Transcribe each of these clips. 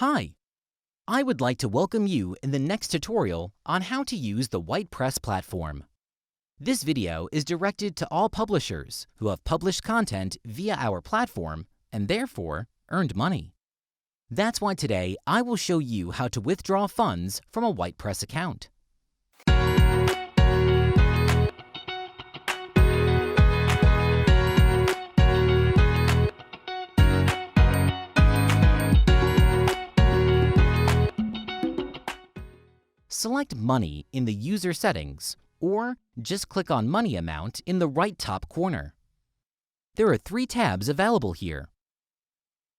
Hi, I would like to welcome you in the next tutorial on how to use the WhitePress platform. This video is directed to all publishers who have published content via our platform and therefore earned money. That's why today I will show you how to withdraw funds from a WhitePress account. Select Money in the User Settings, or just click on Money Amount in the right top corner. There are three tabs available here.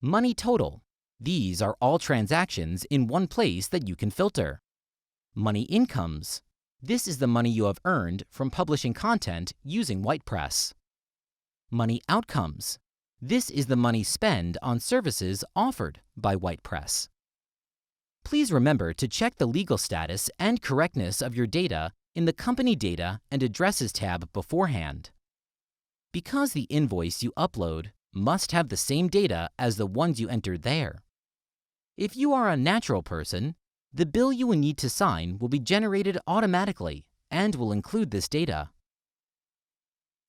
Money Total. These are all transactions in one place that you can filter. Money Incomes. This is the money you have earned from publishing content using WhitePress. Money Outcomes. This is the money spent on services offered by WhitePress. Please remember to check the legal status and correctness of your data in the Company Data and Addresses tab beforehand. Because the invoice you upload must have the same data as the ones you entered there. If you are a natural person, the bill you will need to sign will be generated automatically and will include this data.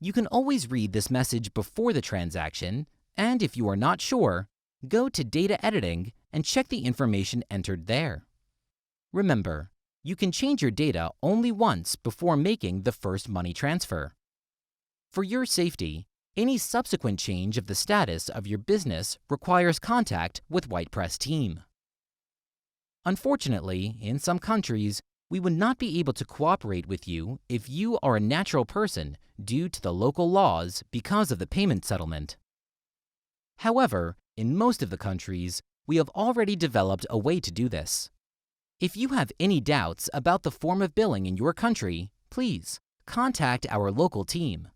You can always read this message before the transaction, and if you are not sure, go to Data Editing and check the information entered there. Remember, you can change your data only once before making the first money transfer. For your safety, any subsequent change of the status of your business requires contact with WhitePress team. Unfortunately, in some countries, we would not be able to cooperate with you if you are a natural person due to the local laws because of the payment settlement. However, in most of the countries, we have already developed a way to do this. If you have any doubts about the form of billing in your country, please contact our local team.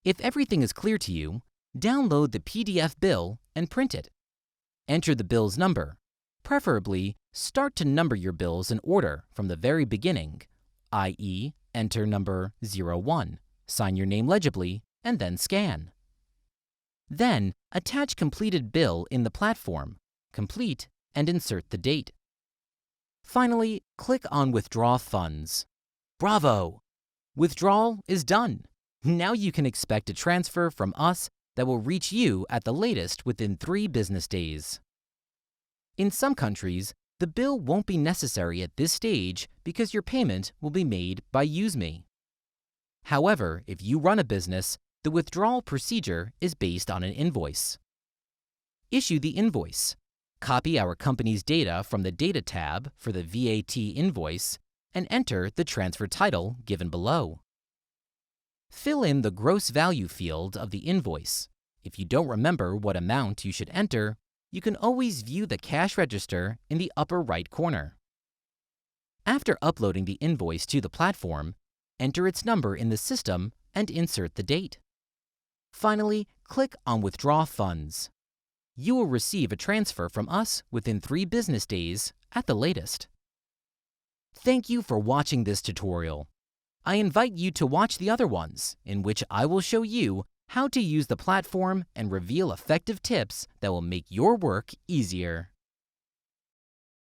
If everything is clear to you, download the PDF bill and print it. Enter the bill's number. Preferably, start to number your bills in order from the very beginning, i.e., enter number 01, sign your name legibly, and then scan. Then, attach completed bill in the platform, complete, and insert the date. Finally, click on Withdraw Funds. Bravo! Withdrawal is done. Now you can expect a transfer from us that will reach you at the latest within 3 business days. In some countries, the bill won't be necessary at this stage because your payment will be made by UseMe. However, if you run a business, the withdrawal procedure is based on an invoice. Issue the invoice. Copy our company's data from the Data tab for the VAT invoice and enter the transfer title given below. Fill in the gross value field of the invoice. If you don't remember what amount you should enter, you can always view the cash register in the upper right corner. After uploading the invoice to the platform, enter its number in the system and insert the date. Finally, click on Withdraw Funds. You will receive a transfer from us within 3 business days at the latest. Thank you for watching this tutorial. I invite you to watch the other ones, in which I will show you how to use the platform and reveal effective tips that will make your work easier.